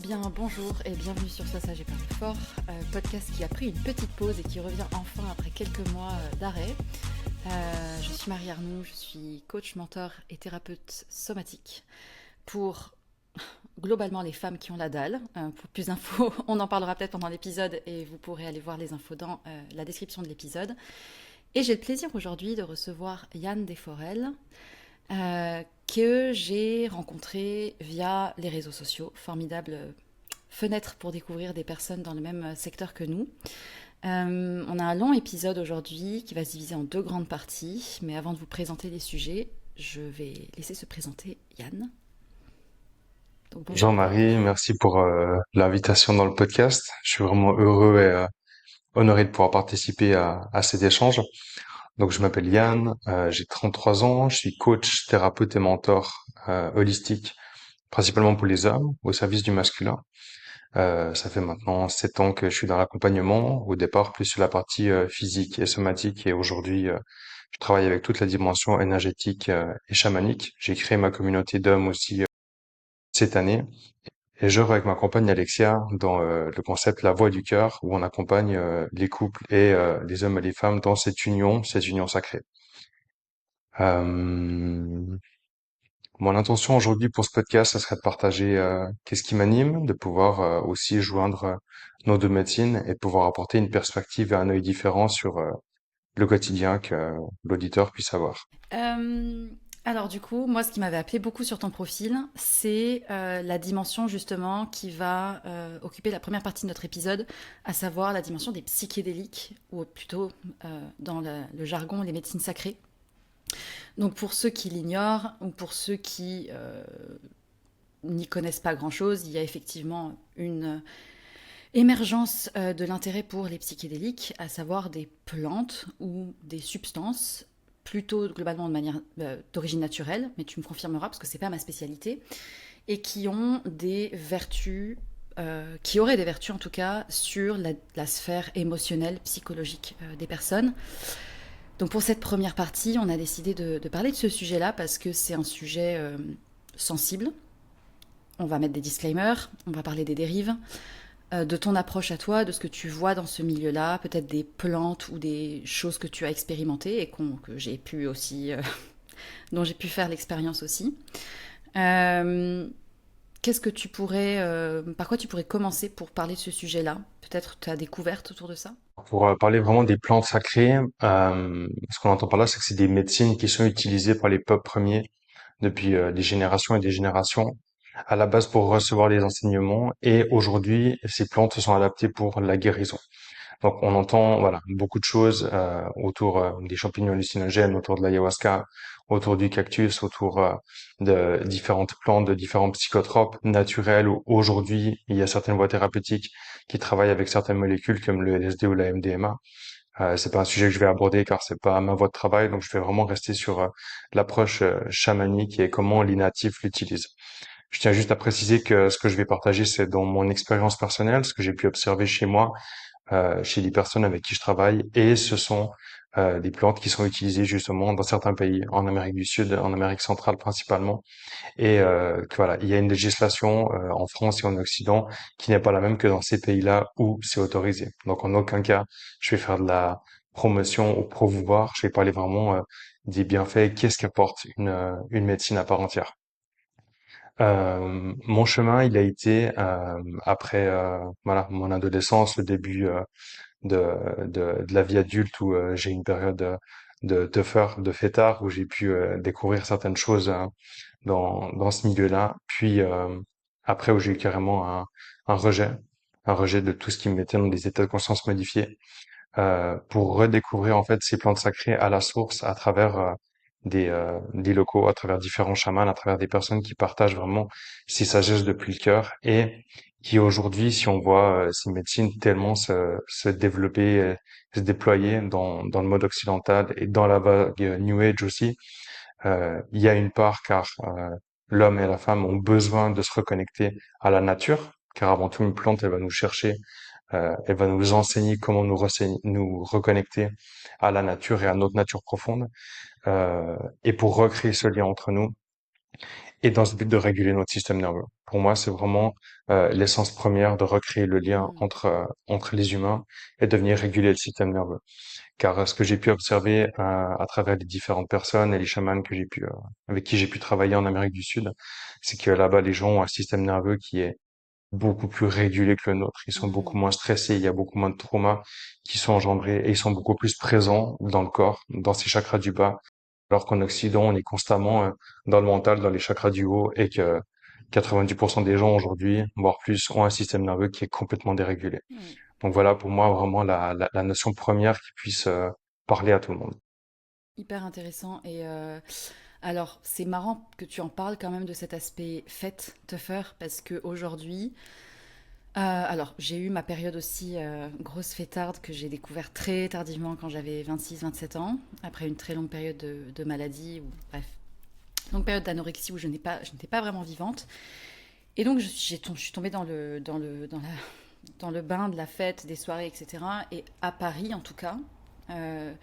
Bien, bonjour et bienvenue sur Sois sage et parle fort, podcast qui a pris une petite pause et qui revient enfin après quelques mois d'arrêt. Je suis Marie Arnoux, je suis coach, mentor et thérapeute somatique pour globalement les femmes qui ont la dalle. Pour plus d'infos, on en parlera peut-être pendant l'épisode et vous pourrez aller voir les infos dans la description de l'épisode. Et j'ai le plaisir aujourd'hui de recevoir Yann Desforel, que j'ai rencontré via les réseaux sociaux. Formidable fenêtre pour découvrir des personnes dans le même secteur que nous. On a un long épisode aujourd'hui qui va se diviser en deux grandes parties, mais avant de vous présenter les sujets, je vais laisser se présenter Yann. Donc bonjour Yann. Jean-Marie, merci pour l'invitation dans le podcast. Je suis vraiment heureux et honoré de pouvoir participer à cet échange. Donc, je m'appelle Yann, j'ai 33 ans, je suis coach, thérapeute et mentor holistique, principalement pour les hommes, au service du masculin. Ça fait maintenant 7 ans que je suis dans l'accompagnement, au départ plus sur la partie physique et somatique, et aujourd'hui, je travaille avec toute la dimension énergétique et chamanique. J'ai créé ma communauté d'hommes aussi cette année. Et j'œuvre avec ma compagne Alexia dans le concept La Voix du Cœur, où on accompagne les couples et les hommes et les femmes dans cette union sacrée. Euh, Mon intention aujourd'hui pour ce podcast, ça serait de partager qu'est-ce qui m'anime, de pouvoir aussi joindre nos deux médecines et de pouvoir apporter une perspective et un œil différent sur le quotidien que l'auditeur puisse avoir. Euh, alors du coup, moi ce qui m'avait appelé beaucoup sur ton profil, c'est la dimension justement qui va occuper la première partie de notre épisode, à savoir la dimension des psychédéliques, ou plutôt dans le jargon, les médecines sacrées. Donc pour ceux qui l'ignorent, ou pour ceux qui n'y connaissent pas grand-chose, il y a effectivement une émergence de l'intérêt pour les psychédéliques, à savoir des plantes ou des substances, plutôt globalement de manière d'origine naturelle, mais tu me confirmeras parce que c'est pas ma spécialité, et qui ont des vertus, qui auraient des vertus en tout cas sur la sphère émotionnelle, psychologique des personnes. Donc pour cette première partie, on a décidé de parler de ce sujet-là parce que c'est un sujet sensible. On va mettre des disclaimers, on va parler des dérives, de ton approche à toi, de ce que tu vois dans ce milieu-là, peut-être des plantes ou des choses que tu as expérimentées et que j'ai pu aussi, dont j'ai pu faire l'expérience aussi. Euh, Qu'est-ce que tu pourrais, par quoi tu pourrais commencer pour parler de ce sujet-là? Peut-être ta découverte autour de ça? Pour parler vraiment des plantes sacrées, ce qu'on entend par là, c'est que c'est des médecines qui sont utilisées par les peuples premiers depuis des générations et des générations, à la base pour recevoir les enseignements. Et aujourd'hui, ces plantes sont adaptées pour la guérison. Donc, on entend voilà beaucoup de choses autour des champignons hallucinogènes, autour de l'ayahuasca, autour du cactus, autour de différentes plantes, de différents psychotropes naturels. Où aujourd'hui, il y a certaines voies thérapeutiques qui travaillent avec certaines molécules comme le LSD ou la MDMA. C'est pas un sujet que je vais aborder car c'est pas ma voie de travail, donc je vais vraiment rester sur l'approche chamanique et comment les natifs l'utilisent. Je tiens juste à préciser que ce que je vais partager, c'est dans mon expérience personnelle, ce que j'ai pu observer chez moi, chez les personnes avec qui je travaille, et ce sont des plantes qui sont utilisées justement dans certains pays, en Amérique du Sud, en Amérique centrale principalement, et que voilà, il y a une législation en France et en Occident qui n'est pas la même que dans ces pays-là où c'est autorisé. Donc en aucun cas, je vais faire de la promotion ou promouvoir, je vais parler vraiment des bienfaits, qu'est-ce qu'apporte une médecine à part entière. Mon chemin, il a été après voilà mon adolescence, le début de la vie adulte où j'ai une période de fêtard où j'ai pu découvrir certaines choses dans ce milieu-là. Puis après où j'ai eu carrément un rejet, un rejet de tout ce qui me mettait dans des états de conscience modifiés pour redécouvrir en fait ces plantes sacrées à la source à travers des locaux, à travers différents chamans, à travers des personnes qui partagent vraiment ces sagesses depuis le cœur et qui aujourd'hui, si on voit ces médecines tellement se développer, se déployer dans le mode occidental et dans la vague New Age aussi, il y a une part car l'homme et la femme ont besoin de se reconnecter à la nature, car avant tout une plante, elle va nous chercher, elle va nous enseigner comment nous reconnecter à la nature et à notre nature profonde, et pour recréer ce lien entre nous, et dans ce but de réguler notre système nerveux. Pour moi, c'est vraiment l'essence première de recréer le lien Mm. entre les humains et de venir réguler le système nerveux. Car ce que j'ai pu observer à travers les différentes personnes et les chamans avec qui j'ai pu travailler en Amérique du Sud, c'est que là-bas, les gens ont un système nerveux qui est beaucoup plus régulés que le nôtre. Ils sont beaucoup Mm. moins stressés, il y a beaucoup moins de traumas qui sont engendrés et ils sont beaucoup plus présents dans le corps, dans ces chakras du bas. Alors qu'en Occident, on est constamment dans le mental, dans les chakras du haut et que 90% des gens aujourd'hui, voire plus, ont un système nerveux qui est complètement dérégulé. Ouais. Donc voilà pour moi vraiment la notion première qui puisse parler à tout le monde. Hyper intéressant. Et alors, c'est marrant que tu en parles quand même de cet aspect fête, tougher, parce que aujourd'hui, alors j'ai eu ma période aussi grosse fêtarde que j'ai découvert très tardivement quand j'avais 26-27 ans, après une très longue période de maladie, ou bref, longue période d'anorexie où je n'étais pas vraiment vivante. Et donc je suis tombée dans le bain de la fête, des soirées, etc. Et à Paris, en tout cas, euh,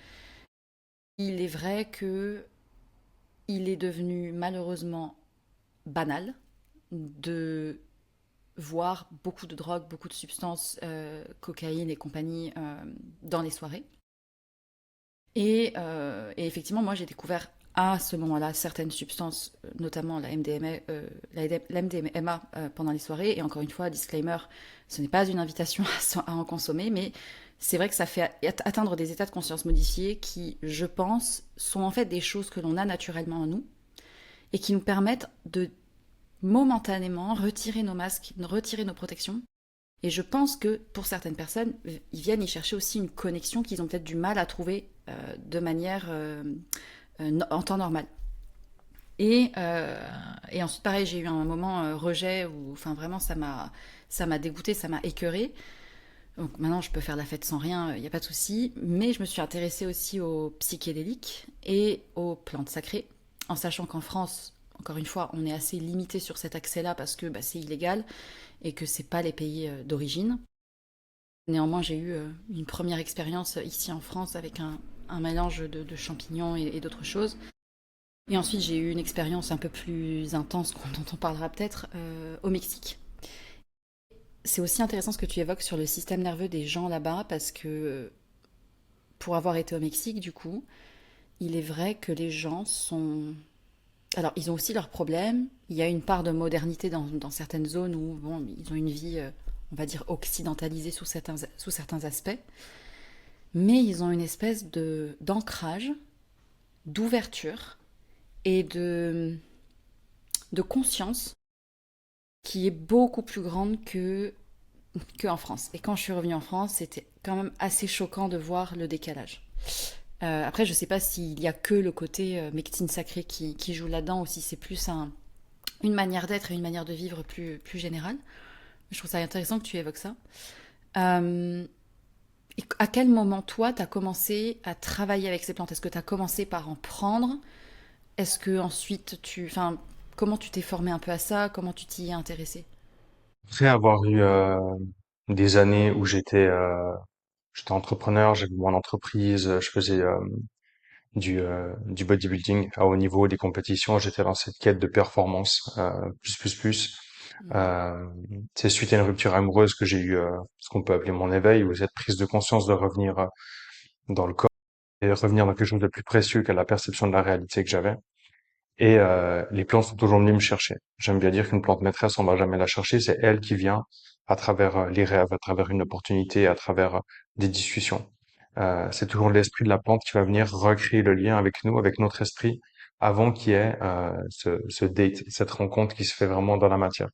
il est vrai que il est devenu malheureusement banal de voir beaucoup de drogues, beaucoup de substances, cocaïne et compagnie, dans les soirées. Et effectivement, moi, j'ai découvert à ce moment-là certaines substances, notamment la MDMA, la MDMA pendant les soirées. Et encore une fois, disclaimer, ce n'est pas une invitation à en consommer, mais c'est vrai que ça fait atteindre des états de conscience modifiés qui, je pense, sont en fait des choses que l'on a naturellement en nous et qui nous permettent de momentanément retirer nos masques, retirer nos protections. Et je pense que pour certaines personnes, ils viennent y chercher aussi une connexion qu'ils ont peut-être du mal à trouver de manière en temps normal. Et ensuite, pareil, j'ai eu un moment rejet où, enfin, vraiment, ça m'a dégoûté, ça m'a écœuré. Donc maintenant, je peux faire la fête sans rien, il n'y a pas de souci. Mais je me suis intéressée aussi aux psychédéliques et aux plantes sacrées, en sachant qu'en France, encore une fois, on est assez limité sur cet accès-là parce que bah, c'est illégal et que c'est pas les pays d'origine. Néanmoins, j'ai eu une première expérience ici en France avec un mélange de champignons et d'autres choses. Et ensuite, j'ai eu une expérience un peu plus intense, dont on parlera peut-être, au Mexique. C'est aussi intéressant ce que tu évoques sur le système nerveux des gens là-bas, parce que pour avoir été au Mexique, du coup, il est vrai que les gens sont... Alors, ils ont aussi leurs problèmes. Il y a une part de modernité dans certaines zones où, bon, ils ont une vie, on va dire, occidentalisée sous certains aspects. Mais ils ont une espèce d'ancrage, d'ouverture et de conscience qui est beaucoup plus grande qu'en France. Et quand je suis revenue en France, c'était quand même assez choquant de voir le décalage. Après, je sais pas s'il y a que le côté médecine sacrée qui joue là-dedans ou si c'est plus une manière d'être et une manière de vivre plus générale. Je trouve ça intéressant que tu évoques ça. Euh, et à quel moment, toi, tu as commencé à travailler avec ces plantes? Est-ce que tu as commencé par en prendre? Est-ce que ensuite Enfin, comment tu t'es formé un peu à ça? Comment tu t'y es intéressé? Après avoir eu des années où j'étais entrepreneur, j'avais mon entreprise, je faisais du bodybuilding à haut niveau, des compétitions. J'étais dans cette quête de performance, plus. Mhm. Euh, c'est suite à une rupture amoureuse que j'ai eu ce qu'on peut appeler mon éveil, ou cette prise de conscience de revenir dans le corps et revenir dans quelque chose de plus précieux qu'à la perception de la réalité que j'avais. Et les plantes sont toujours venues me chercher. J'aime bien dire qu'une plante maîtresse, on va jamais la chercher, c'est elle qui vient à travers les rêves, à travers une opportunité, à travers des discussions. C'est toujours l'esprit de la plante qui va venir recréer le lien avec nous, avec notre esprit, avant qu'il y ait ce date, cette rencontre qui se fait vraiment dans la matière.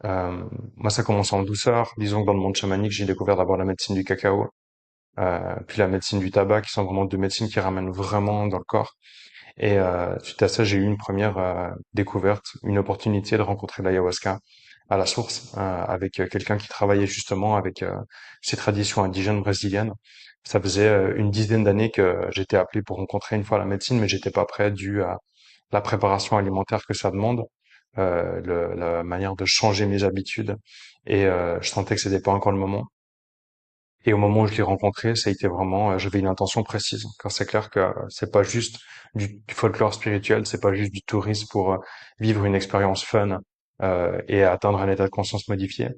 Moi, ça commence en douceur. Disons que dans le monde chamanique, j'ai découvert d'abord la médecine du cacao, puis la médecine du tabac, qui sont vraiment deux médecines qui ramènent vraiment dans le corps. Et suite à ça, j'ai eu une première découverte, une opportunité de rencontrer l'ayahuasca à la source, avec quelqu'un qui travaillait justement avec ces traditions indigènes brésiliennes. Ça faisait une dizaine d'années que j'étais appelé pour rencontrer une fois la médecine, mais j'étais pas prêt dû à la préparation alimentaire que ça demande, la manière de changer mes habitudes. Et je sentais que c'était pas encore le moment. Et au moment où je l'ai rencontré, ça a été vraiment, j'avais une intention précise. Car c'est clair que c'est pas juste du folklore spirituel, c'est pas juste du tourisme pour vivre une expérience fun et à atteindre un état de conscience modifié,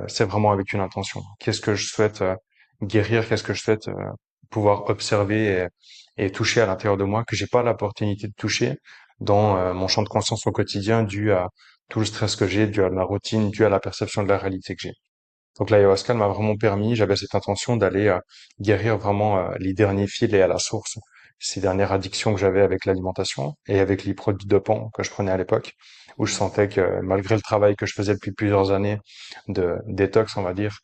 c'est vraiment avec une intention. Qu'est-ce que je souhaite guérir? Qu'est-ce que je souhaite pouvoir observer et toucher à l'intérieur de moi que j'ai pas l'opportunité de toucher dans mon champ de conscience au quotidien, dû à tout le stress que j'ai, dû à la routine, dû à la perception de la réalité que j'ai. Donc l'ayahuasca m'a vraiment permis, j'avais cette intention d'aller guérir vraiment les derniers fils et à la source, ces dernières addictions que j'avais avec l'alimentation et avec les produits dopants que je prenais à l'époque, où je Mm. sentais que malgré le travail que je faisais depuis plusieurs années de détox, on va dire,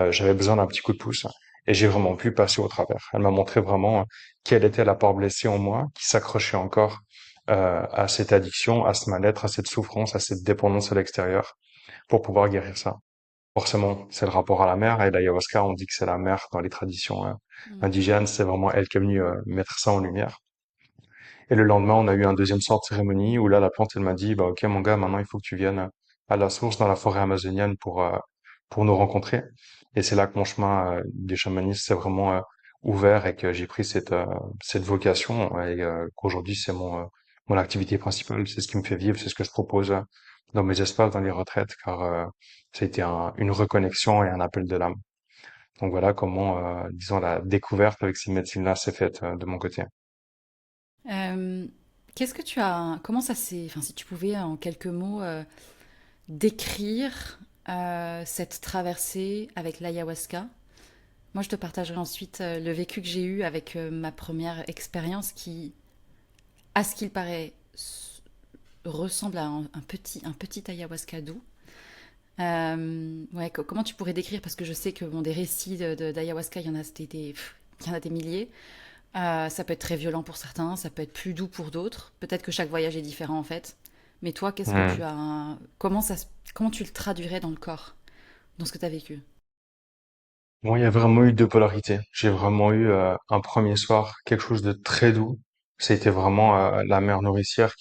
j'avais besoin d'un petit coup de pouce. Et j'ai vraiment pu passer au travers. Elle m'a montré vraiment quelle était la part blessée en moi qui s'accrochait encore à cette addiction, à ce mal-être, à cette souffrance, à cette dépendance à l'extérieur, pour pouvoir guérir ça. Forcément, c'est le rapport à la mer et l'ayahuasca, on dit que c'est la mer dans les traditions Mm. indigènes. C'est vraiment elle qui est venue mettre ça en lumière. Et le lendemain, on a eu un deuxième sort de cérémonie où là, la plante, elle m'a dit, bah ok mon gars, maintenant il faut que tu viennes à la source dans la forêt amazonienne pour nous rencontrer. Et c'est là que mon chemin des chamanistes s'est vraiment ouvert et que j'ai pris cette vocation et qu'aujourd'hui c'est mon activité principale. C'est ce qui me fait vivre, c'est ce que je propose dans mes espaces, dans les retraites, car ça a été une reconnexion et un appel de l'âme. Donc voilà comment, disons, la découverte avec ces médecines-là s'est faite de mon côté. Euh, Qu'est-ce que tu as, comment ça s'est, enfin si tu pouvais en quelques mots décrire cette traversée avec l'ayahuasca. Moi, je te partagerai ensuite le vécu que j'ai eu avec ma première expérience qui, à ce qu'il paraît, ressemble à un petit ayahuasca doux. Ouais, comment tu pourrais décrire? Parce que je sais que bon, des récits d'ayahuasca, il y en a il y en a des milliers. Ça peut être très violent pour certains, ça peut être plus doux pour d'autres. Peut-être que chaque voyage est différent en fait. Mais toi, qu'est-ce que tu Hmm. as, comment tu le traduirais dans le corps, dans ce que tu as vécu? Bon, il y a vraiment eu deux polarités. J'ai vraiment eu un premier soir quelque chose de très doux. Ça a été vraiment la mère nourricière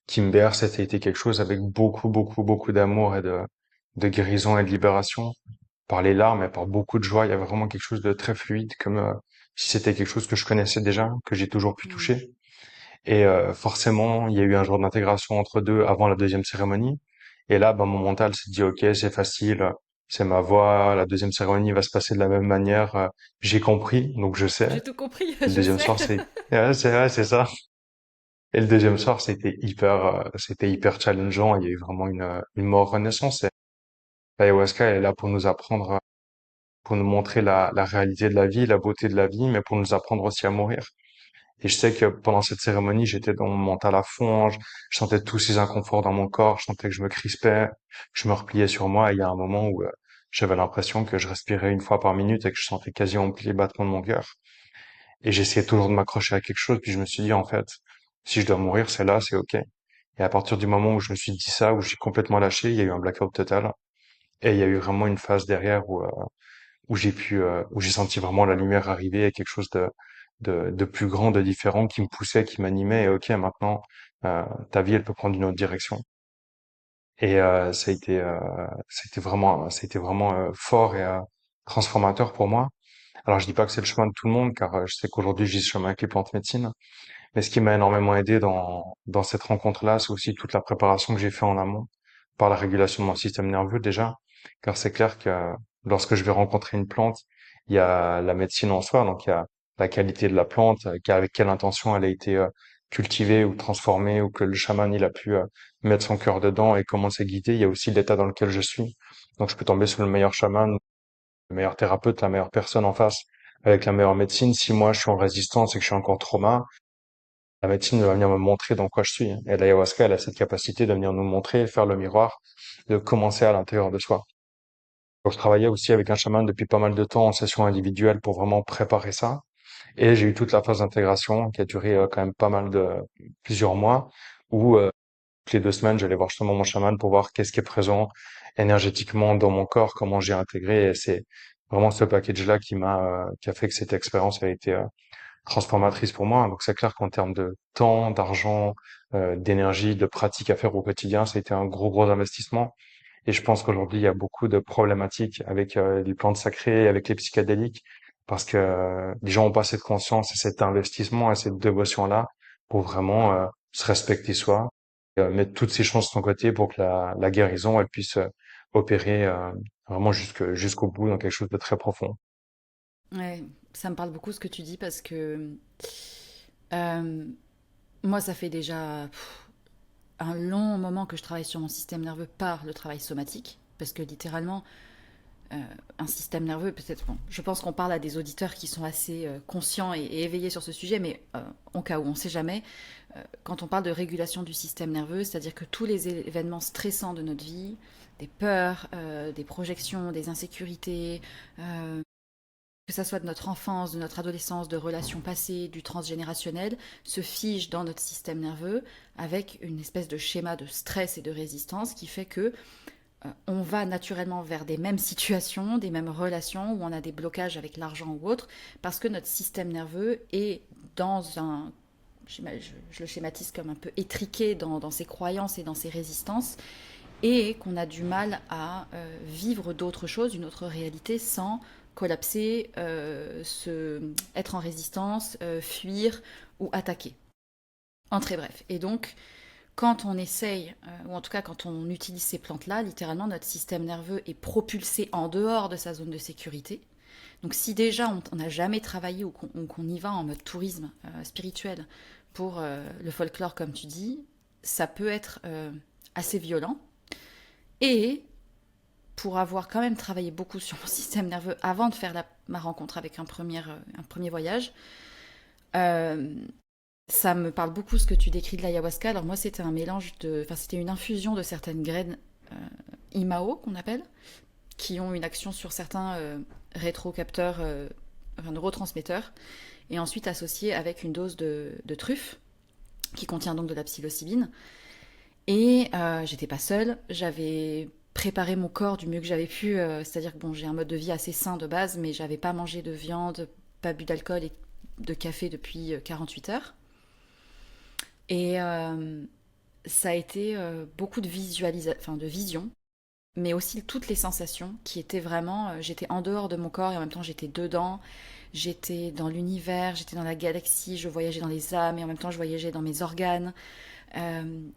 qui me berce. Ça a été quelque chose avec beaucoup, beaucoup, beaucoup d'amour et de guérison et de libération. Par les larmes et par beaucoup de joie, il y a vraiment quelque chose de très fluide, comme si c'était quelque chose que je connaissais déjà, que j'ai toujours pu Hmm. toucher. Et forcément, il y a eu un jour d'intégration entre deux avant la deuxième cérémonie. Et là, ben, mon mental s'est dit, OK, c'est facile, c'est ma voix, la deuxième cérémonie va se passer de la même manière. J'ai compris, donc je sais. J'ai tout compris, Le je deuxième sais. soir, ouais, c'est ça. Et le deuxième soir, c'était hyper challengeant. Il y a eu vraiment une mort renaissance. Et l'ayahuasca, elle est là pour nous apprendre, pour nous montrer la réalité de la vie, la beauté de la vie, mais pour nous apprendre aussi à mourir. Et je sais que pendant cette cérémonie, j'étais dans mon mental à fond, je sentais tous ces inconforts dans mon corps, je sentais que je me crispais, je me repliais sur moi, et il y a un moment où j'avais l'impression que je respirais une fois par minute et que je sentais quasiment plus les battements de mon cœur. Et j'essayais toujours de m'accrocher à quelque chose, puis je me suis dit, en fait, si je dois mourir, c'est là, c'est OK. Et à partir du moment où je me suis dit ça, où j'ai complètement lâché, il y a eu un blackout total. Et il y a eu vraiment une phase derrière où où j'ai senti vraiment la lumière arriver et quelque chose de plus grand, de différent qui me poussait, qui m'animait. Et ok, maintenant, ta vie, elle peut prendre une autre direction. Et ça a été vraiment fort et transformateur pour moi. Alors, je dis pas que c'est le chemin de tout le monde, car je sais qu'aujourd'hui, j'ai ce chemin avec les plantes médecines. Mais ce qui m'a énormément aidé dans cette rencontre-là, c'est aussi toute la préparation que j'ai fait en amont par la régulation de mon système nerveux déjà, car c'est clair que lorsque je vais rencontrer une plante, il y a la médecine en soi, donc il y a la qualité de la plante, avec quelle intention elle a été cultivée ou transformée, ou que le chaman il a pu mettre son cœur dedans et comment c'est guidé. Il y a aussi l'état dans lequel je suis. Donc je peux tomber sur le meilleur chaman, le meilleur thérapeute, la meilleure personne en face, avec la meilleure médecine. Si moi je suis en résistance et que je suis encore trauma, la médecine va venir me montrer dans quoi je suis. Et l'ayahuasca, elle a cette capacité de venir nous montrer, faire le miroir, de commencer à l'intérieur de soi. Donc, je travaillais aussi avec un chaman depuis pas mal de temps en session individuelle pour vraiment préparer ça. Et j'ai eu toute la phase d'intégration qui a duré quand même pas mal de plusieurs mois, où toutes les 2 semaines, j'allais voir justement mon chaman pour voir qu'est-ce qui est présent énergétiquement dans mon corps, comment j'ai intégré. Et c'est vraiment ce package-là qui a fait que cette expérience a été transformatrice pour moi. Donc c'est clair qu'en termes de temps, d'argent, d'énergie, de pratique à faire au quotidien, ça a été un gros investissement. Et je pense qu'aujourd'hui, il y a beaucoup de problématiques avec les plantes sacrées, avec les psychédéliques, parce que les gens ont pas cette conscience et cet investissement et cette dévotion-là pour vraiment se respecter soi mettre toutes ses chances de son côté pour que la guérison, elle puisse opérer vraiment jusqu'au bout dans quelque chose de très profond. Ouais, ça me parle beaucoup ce que tu dis parce que euh, moi, ça fait déjà un long moment que je travaille sur mon système nerveux par le travail somatique. Parce que littéralement, euh, un système nerveux, peut-être, bon, je pense qu'on parle à des auditeurs qui sont assez conscients et éveillés sur ce sujet, mais en cas où on ne sait jamais, quand on parle de régulation du système nerveux, c'est-à-dire que tous les événements stressants de notre vie, des peurs, des projections, des insécurités, que ça soit de notre enfance, de notre adolescence, de relations passées, du transgénérationnel, se figent dans notre système nerveux avec une espèce de schéma de stress et de résistance qui fait que on va naturellement vers des mêmes situations, des mêmes relations où on a des blocages avec l'argent ou autre, parce que notre système nerveux est dans un... Je le schématise comme un peu étriqué dans ses croyances et dans ses résistances, et qu'on a du mal à vivre d'autres choses, une autre réalité, sans collapser, être en résistance, fuir ou attaquer. En très bref. Et donc, quand on essaye, ou en tout cas quand on utilise ces plantes-là, littéralement notre système nerveux est propulsé en dehors de sa zone de sécurité. Donc si déjà on n'a jamais travaillé ou qu'on y va en mode tourisme spirituel pour le folklore comme tu dis, ça peut être assez violent. Et pour avoir quand même travaillé beaucoup sur mon système nerveux avant de faire ma rencontre avec un premier voyage, euh, ça me parle beaucoup ce que tu décris de l'ayahuasca. Alors moi, c'était un mélange de... Enfin, c'était une infusion de certaines graines Imao, qu'on appelle, qui ont une action sur certains rétrocapteurs, enfin, neurotransmetteurs, et ensuite associé avec une dose de truffe, qui contient donc de la psilocybine. Et j'étais pas seule, j'avais préparé mon corps du mieux que j'avais pu, c'est-à-dire que bon, j'ai un mode de vie assez sain de base, mais j'avais pas mangé de viande, pas bu d'alcool et de café depuis 48 heures. Et ça a été beaucoup de enfin de vision, mais aussi toutes les sensations qui étaient vraiment, j'étais en dehors de mon corps et en même temps j'étais dedans, j'étais dans l'univers, j'étais dans la galaxie, je voyageais dans les âmes et en même temps je voyageais dans mes organes.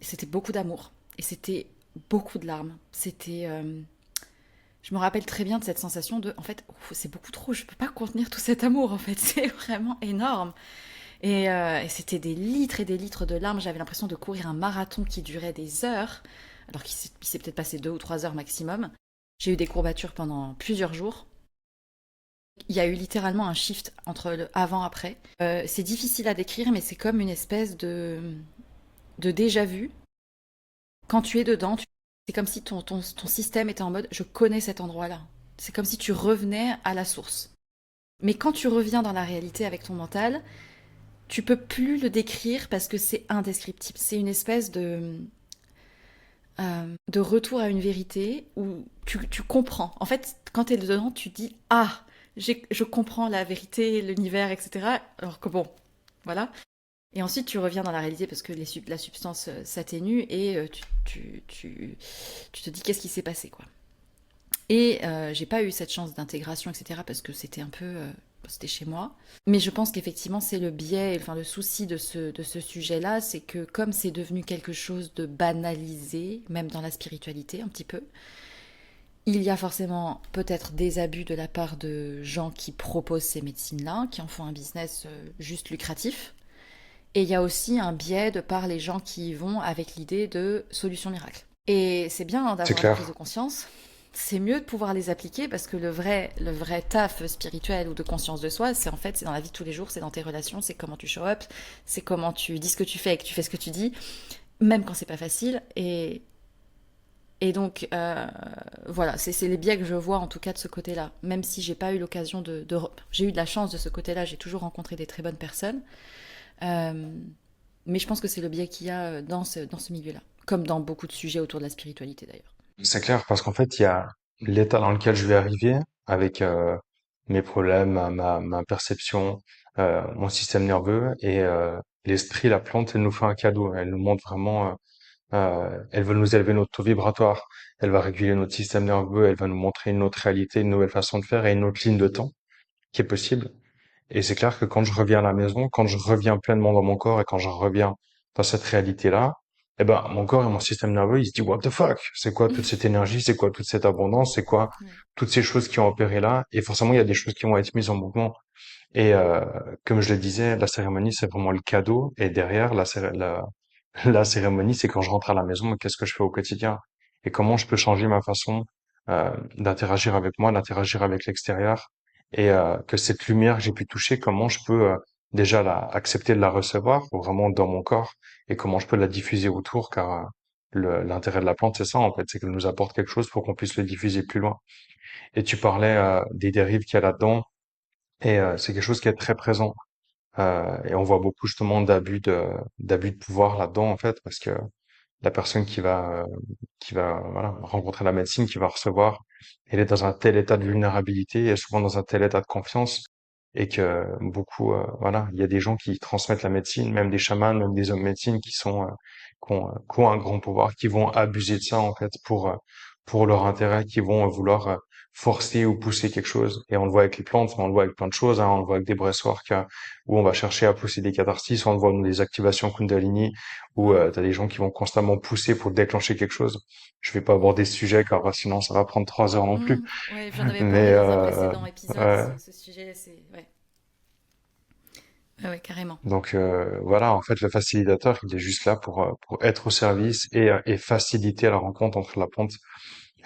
C'était beaucoup d'amour et c'était beaucoup de larmes. C'était, je me rappelle très bien de cette sensation de, en fait, c'est beaucoup trop, je peux pas contenir tout cet amour en fait, c'est vraiment énorme. Et c'était des litres et des litres de larmes. J'avais l'impression de courir un marathon qui durait des heures, alors qu'il s'est peut-être passé 2 ou 3 heures maximum. J'ai eu des courbatures pendant plusieurs jours. Il y a eu littéralement un shift entre le avant-après. C'est difficile à décrire, mais c'est comme une espèce de déjà-vu. Quand tu es dedans, c'est comme si ton système était en mode je connais cet endroit-là. C'est comme si tu revenais à la source. Mais quand tu reviens dans la réalité avec ton mental, tu peux plus le décrire parce que c'est indescriptible. C'est une espèce de retour à une vérité où tu comprends. En fait, quand tu es dedans, tu dis ah, je comprends la vérité, l'univers, etc. Alors que bon, voilà. Et ensuite, tu reviens dans la réalité parce que la substance s'atténue et tu te dis qu'est-ce qui s'est passé, quoi. Et j'ai pas eu cette chance d'intégration, etc. parce que c'était un peu... c'était chez moi. Mais je pense qu'effectivement, c'est le biais, enfin le souci de ce sujet-là, c'est que comme c'est devenu quelque chose de banalisé, même dans la spiritualité un petit peu, il y a forcément peut-être des abus de la part de gens qui proposent ces médecines-là, qui en font un business juste lucratif. Et il y a aussi un biais de par les gens qui y vont avec l'idée de solution miracle. Et c'est bien hein, C'est d'avoir la prise de clair. conscience. C'est mieux de pouvoir les appliquer parce que le vrai taf spirituel ou de conscience de soi, c'est en fait, c'est dans la vie de tous les jours, c'est dans tes relations, c'est comment tu show up, c'est comment tu dis ce que tu fais et que tu fais ce que tu dis, même quand c'est pas facile. Et donc, voilà, c'est les biais que je vois en tout cas de ce côté-là. Même si j'ai pas eu l'occasion j'ai eu de la chance de ce côté-là, j'ai toujours rencontré des très bonnes personnes. Euh, mais je pense que c'est le biais qu'il y a dans ce milieu-là, comme dans beaucoup de sujets autour de la spiritualité d'ailleurs. C'est clair parce qu'en fait, il y a l'état dans lequel je vais arriver avec mes problèmes, ma perception, mon système nerveux et l'esprit, la plante, elle nous fait un cadeau. Elle nous montre vraiment, elle veut nous élever notre taux vibratoire. Elle va réguler notre système nerveux. Elle va nous montrer une autre réalité, une nouvelle façon de faire et une autre ligne de temps qui est possible. Et c'est clair que quand je reviens à la maison, quand je reviens pleinement dans mon corps et quand je reviens dans cette réalité-là, eh ben, mon corps et mon système nerveux, il se dit, what the fuck? C'est quoi toute cette énergie? C'est quoi toute cette abondance? C'est quoi Ouais. toutes ces choses qui ont opéré là? Et forcément, il y a des choses qui vont être mises en mouvement. Et comme je le disais, la cérémonie, c'est vraiment le cadeau. Et derrière, la cérémonie, c'est quand je rentre à la maison, qu'est-ce que je fais au quotidien? Et comment je peux changer ma façon d'interagir avec moi, d'interagir avec l'extérieur. Et que cette lumière que j'ai pu toucher, comment je peux déjà accepter de la recevoir vraiment dans mon corps et comment je peux la diffuser autour, car l'intérêt de la plante, c'est ça en fait, c'est qu'elle nous apporte quelque chose pour qu'on puisse le diffuser plus loin. Et tu parlais des dérives qu'il y a là-dedans. Et c'est quelque chose qui est très présent. Et on voit beaucoup justement d'abus de pouvoir là-dedans en fait, parce que la personne qui va voilà, rencontrer la médecine, qui va recevoir, elle est dans un tel état de vulnérabilité, et souvent dans un tel état de confiance, et que beaucoup, voilà, il y a des gens qui transmettent la médecine, même des chamans, même des hommes médecine qui ont un grand pouvoir, qui vont abuser de ça en fait pour leur intérêt, qui vont vouloir forcer ou pousser quelque chose. Et on le voit avec les plantes, on le voit avec plein de choses, hein, on le voit avec des breathwork où on va chercher à pousser des catharsis, on le voit dans des activations Kundalini où Mm. tu as des gens qui vont constamment pousser pour déclencher quelque chose. Je vais pas aborder ce sujet car sinon ça va prendre 3 heures non plus. Mm. Ouais, j'en avais Mais parlé dans un précédent épisode, ouais. ce sujet, c'est... Ouais. Ouais, ouais, carrément. Donc voilà, en fait, le facilitateur, il est juste là pour être au service et faciliter la rencontre entre la plante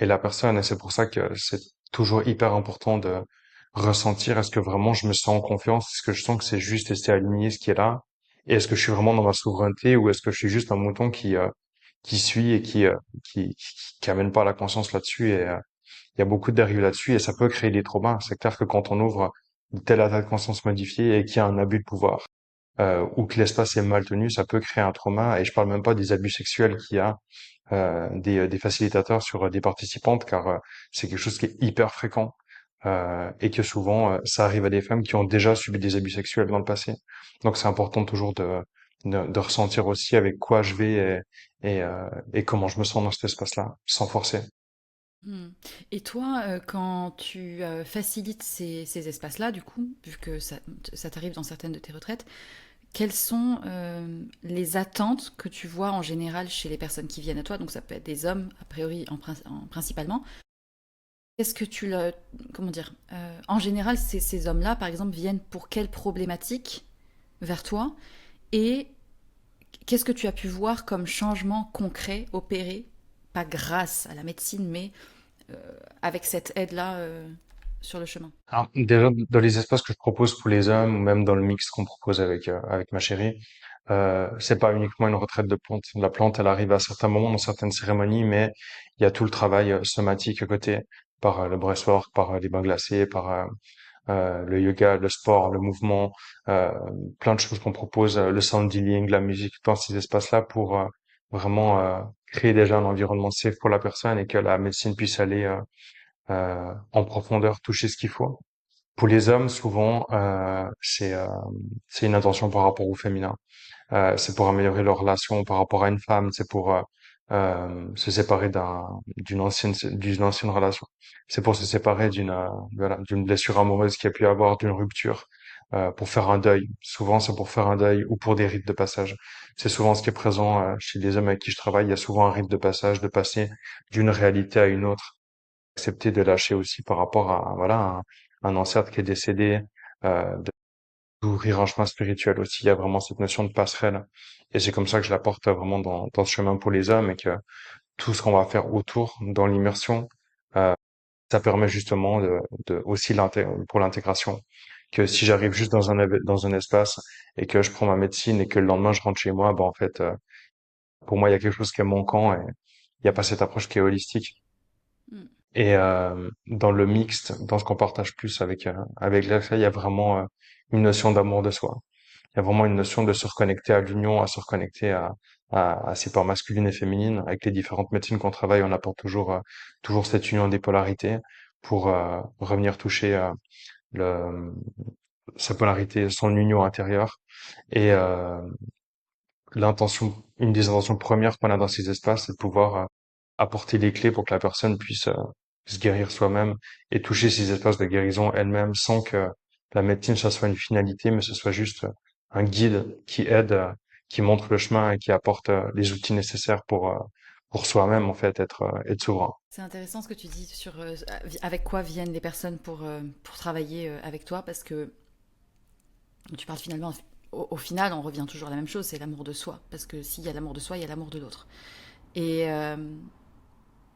et la personne. Et c'est pour ça que c'est toujours hyper important de ressentir est-ce que vraiment je me sens en confiance, est-ce que je sens que c'est juste et c'est aligné ce qui est là, et est-ce que je suis vraiment dans ma souveraineté ou est-ce que je suis juste un mouton qui suit et qui amène pas la conscience là-dessus. Et il y a beaucoup de dérives là-dessus et ça peut créer des traumas. C'est clair que quand on ouvre une telle état de conscience modifié et qu'il y a un abus de pouvoir ou que l'espace est mal tenu, ça peut créer un trauma. Et je parle même pas des abus sexuels qu'il y a des facilitateurs sur des participantes, car c'est quelque chose qui est hyper fréquent et que souvent ça arrive à des femmes qui ont déjà subi des abus sexuels dans le passé. Donc c'est important toujours de ressentir aussi avec quoi je vais et comment je me sens dans cet espace-là, sans forcer. Mm. Et toi, quand tu facilites ces espaces-là, du coup, vu que ça t'arrive dans certaines de tes retraites, quelles sont les attentes que tu vois en général chez les personnes qui viennent à toi? Donc ça peut être des hommes, a priori, principalement. Qu'est-ce que tu le... Comment dire? En général, ces hommes-là, par exemple, viennent pour quelles problématiques vers toi? Et qu'est-ce que tu as pu voir comme changement concret opéré, pas grâce à la médecine, mais avec cette aide-là sur le chemin? Alors, déjà, dans les espaces que je propose pour les hommes, ou même dans le mix qu'on propose avec ma chérie, c'est pas uniquement une retraite de plante. La plante, elle arrive à certains moments dans certaines cérémonies, mais il y a tout le travail somatique à côté, par le breathwork, par les bains glacés, par le yoga, le sport, le mouvement, euh, plein de choses qu'on propose, le sound healing, la musique, dans ces espaces-là pour vraiment créer déjà un environnement safe pour la personne et que la médecine puisse aller en profondeur, toucher ce qu'il faut. Pour les hommes, souvent, c'est une intention par rapport au féminin. C'est pour améliorer leur relation par rapport à une femme. C'est pour se séparer d'une ancienne relation. C'est pour se séparer voilà, d'une blessure amoureuse qui a pu avoir, d'une rupture, pour faire un deuil. Souvent, c'est pour faire un deuil ou pour des rites de passage. C'est souvent ce qui est présent chez les hommes avec qui je travaille. Il y a souvent un rite de passage, de passer d'une réalité à une autre, accepter de lâcher aussi par rapport à voilà un ancêtre qui est décédé, d'ouvrir un chemin spirituel aussi. Il y a vraiment cette notion de passerelle. Et c'est comme ça que je l'apporte vraiment dans ce chemin pour les hommes et que tout ce qu'on va faire autour dans l'immersion, euh, ça permet justement aussi pour l'intégration. Que si j'arrive juste dans un espace et que je prends ma médecine et que le lendemain je rentre chez moi, ben en fait, pour moi il y a quelque chose qui est manquant et il n'y a pas cette approche qui est holistique. Mm. Et dans le mixte, dans ce qu'on partage plus avec la il y a vraiment une notion d'amour de soi. Il y a vraiment une notion de se reconnecter à l'union, à se reconnecter à ses parts masculines et féminines. Avec les différentes médecines qu'on travaille, on apporte toujours cette union des polarités pour revenir toucher le, sa polarité, son union intérieure. Et une des intentions premières qu'on a dans ces espaces, c'est de pouvoir apporter les clés pour que la personne puisse se guérir soi-même et toucher ces espaces de guérison elle-même sans que la médecine ça soit une finalité, mais ce soit juste un guide qui aide qui montre le chemin et qui apporte les outils nécessaires pour soi-même en fait être souverain. C'est intéressant ce que tu dis sur avec quoi viennent les personnes pour travailler avec toi, parce que tu parles finalement, au final, on revient toujours à la même chose, c'est l'amour de soi. Parce que s'il y a l'amour de soi, il y a l'amour de l'autre. Et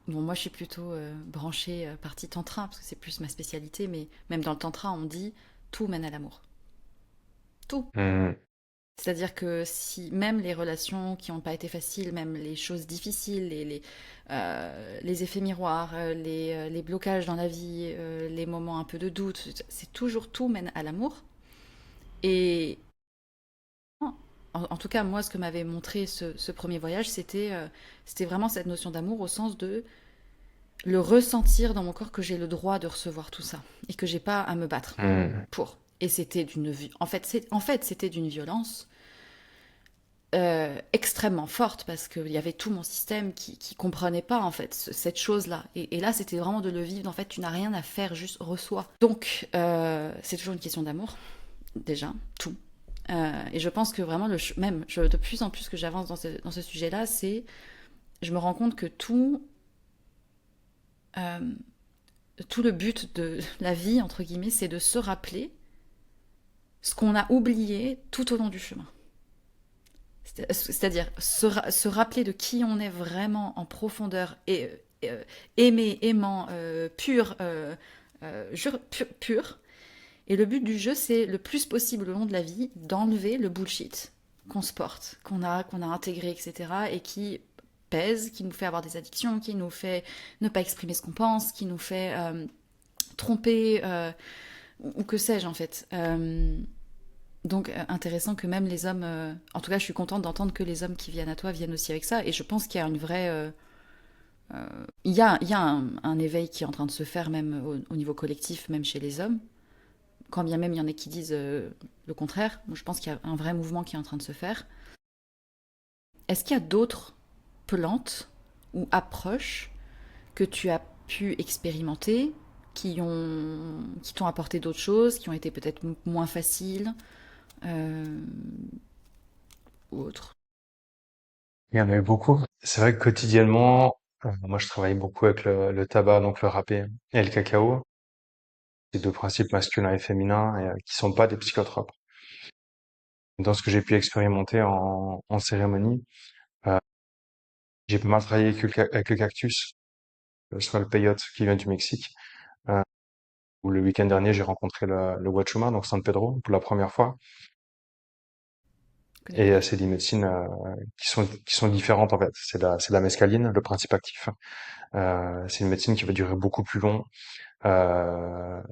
bon, moi, je suis plutôt branchée partie tantra, parce que c'est plus ma spécialité, mais même dans le tantra, on dit tout mène à l'amour. Tout. Hmm. C'est-à-dire que si même les relations qui n'ont pas été faciles, même les choses difficiles, les effets miroirs, les blocages dans la vie, les moments un peu de doute, c'est toujours tout mène à l'amour. Et en tout cas, moi, ce que m'avait montré ce premier voyage, c'était vraiment cette notion d'amour au sens de le ressentir dans mon corps que j'ai le droit de recevoir tout ça et que j'ai pas à me battre Hmm. pour. Et c'était en fait, c'était d'une violence extrêmement forte parce qu'il y avait tout mon système qui comprenait pas en fait cette chose-là. Et là, c'était vraiment de le vivre. En fait, tu n'as rien à faire, juste reçois. Donc, c'est toujours une question d'amour, déjà, tout. Et je pense que vraiment, de plus en plus que j'avance dans ce sujet-là, je me rends compte que euh, tout le but de la vie, entre guillemets, c'est de se rappeler ce qu'on a oublié tout au long du chemin. C'est-à-dire se rappeler de qui on est vraiment en profondeur et aimé, aimant, pur, pur. Et le but du jeu, c'est le plus possible au long de la vie d'enlever le bullshit qu'on se porte, qu'on a intégré, etc. et qui pèse, qui nous fait avoir des addictions, qui nous fait ne pas exprimer ce qu'on pense, qui nous fait tromper, ou que sais-je en fait. Donc intéressant que même les hommes, en tout cas je suis contente d'entendre que les hommes qui viennent à toi viennent aussi avec ça, et je pense qu'il y a une vraie... il y a un éveil qui est en train de se faire même au niveau collectif, même chez les hommes, quand bien même il y en a qui disent le contraire. Moi, je pense qu'il y a un vrai mouvement qui est en train de se faire. Est-ce qu'il y a d'autres plantes ou approches que tu as pu expérimenter qui t'ont apporté d'autres choses, qui ont été peut-être moins faciles euh, ou autres? Il y en a eu beaucoup. C'est vrai que quotidiennement, moi je travaille beaucoup avec le tabac, donc le râpé et le cacao. Ces deux principes masculins et féminins et, qui sont pas des psychotropes. Dans ce que j'ai pu expérimenter en cérémonie, euh, j'ai pas mal travaillé avec le cactus, soit le peyote qui vient du Mexique, euh, ou le week-end dernier j'ai rencontré le Huachuma, donc San Pedro, pour la première fois. Je connais Et pas. c'est des médecines qui sont différentes en fait. C'est la mescaline, le principe actif. C'est une médecine qui va durer beaucoup plus long.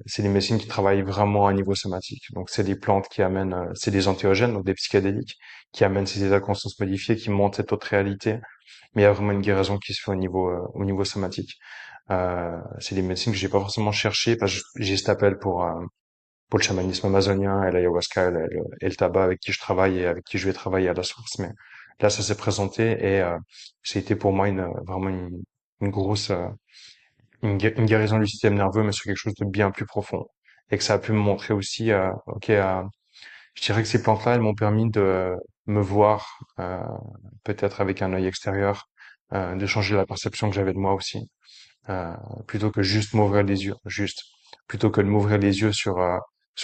C'est des médecines qui travaillent vraiment à niveau somatique. Donc c'est des plantes qui amènent, c'est des antéogènes, donc des psychédéliques, qui amènent ces états de conscience modifiés, qui montrent cette autre réalité. Mais il y a vraiment une guérison qui se fait au niveau somatique. C'est des médecines que j'ai pas forcément cherché parce que j'ai cet appel pour le chamanisme amazonien et l'ayahuasca et le tabac avec qui je travaille et avec qui je vais travailler à la source. Mais là, ça s'est présenté et c'était pour moi vraiment une grosse une guérison du système nerveux, mais sur quelque chose de bien plus profond. Et que ça a pu me montrer aussi, ok, je dirais que ces plantes-là, elles m'ont permis de me voir peut-être avec un œil extérieur, de changer la perception que j'avais de moi aussi, euh, plutôt que juste m'ouvrir les yeux, juste, plutôt que de m'ouvrir les yeux sur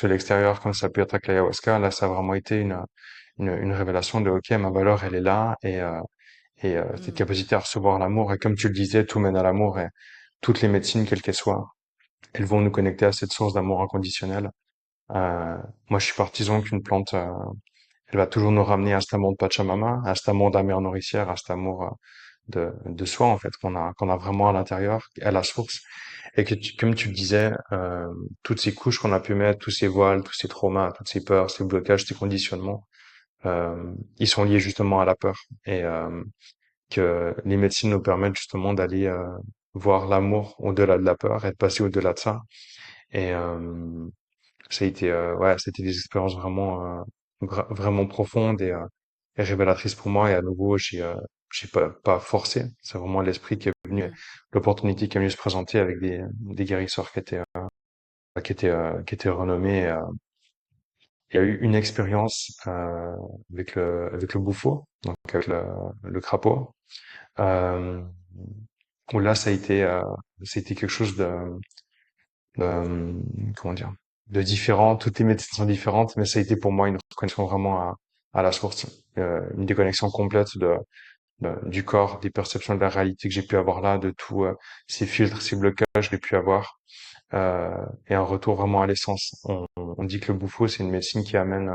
l'extérieur comme ça peut être avec l'ayahuasca. Là, ça a vraiment été une révélation de ok, ma valeur, elle est là et cette Hmm. capacité à recevoir l'amour. Et comme tu le disais, tout mène à l'amour et toutes les médecines, quelles qu'elles soient, elles vont nous connecter à cette source d'amour inconditionnel. Moi, je suis partisan qu'une plante, elle va toujours nous ramener à cet amour de Pachamama, à cet amour de la mère nourricière, à cet amour de soi, en fait, qu'on a vraiment à l'intérieur, à la source. Et que, comme tu le disais, toutes ces couches qu'on a pu mettre, tous ces voiles, tous ces traumas, toutes ces peurs, ces blocages, ces conditionnements, ils sont liés justement à la peur. Et que les médecines nous permettent justement d'aller voir l'amour au-delà de la peur et de passer au-delà de ça. Et ça a été, ouais, c'était des expériences vraiment, vraiment profondes et révélatrices pour moi. Et à nouveau, j'ai pas forcé. C'est vraiment l'esprit qui est venu, Hmm. l'opportunité qui est venue se présenter avec des guérisseurs qui étaient renommés il y a eu une expérience avec le bouffon, donc avec le crapaud, euh, où là ça a été quelque chose comment dire, de différent. Toutes les médecines sont différentes, mais ça a été pour moi une reconnexion vraiment à la source, une déconnexion complète du corps, des perceptions de la réalité que j'ai pu avoir là, de tous ces filtres, ces blocages que j'ai pu avoir, et un retour vraiment à l'essence. On dit que le Bufo, c'est une médecine qui amène,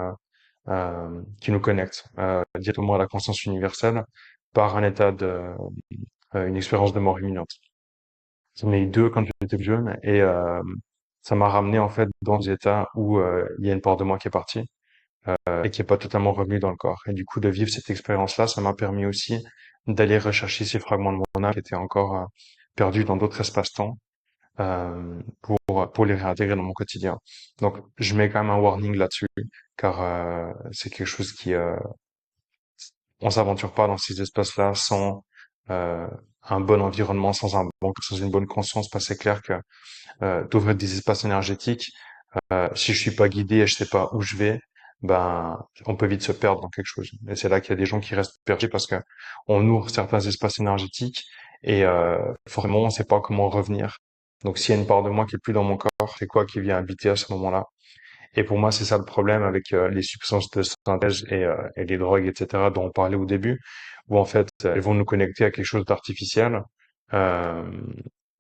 qui nous connecte directement à la conscience universelle par un état une expérience de mort imminente. J'en ai eu deux quand j'étais plus jeune et ça m'a ramené en fait dans des états où il y a une part de moi qui est partie et qui est pas totalement revenue dans le corps. Et du coup, de vivre cette expérience-là, ça m'a permis aussi d'aller rechercher ces fragments de mon âme qui étaient encore perdus dans d'autres espaces-temps pour les réintégrer dans mon quotidien. Donc, je mets quand même un warning là-dessus, car c'est quelque chose on s'aventure pas dans ces espaces-là sans euh, un bon environnement, sans une bonne conscience, parce que c'est clair que d'ouvrir des espaces énergétiques, si je suis pas guidé et je sais pas où je vais, ben, on peut vite se perdre dans quelque chose. Et c'est là qu'il y a des gens qui restent perdus parce que on ouvre certains espaces énergétiques et forcément on sait pas comment revenir. Donc s'il y a une part de moi qui est plus dans mon corps, c'est quoi qui vient habiter à ce moment-là? Et pour moi, c'est ça le problème avec les substances de synthèse et les drogues, etc., dont on parlait au début, où en fait, elles vont nous connecter à quelque chose d'artificiel. Euh,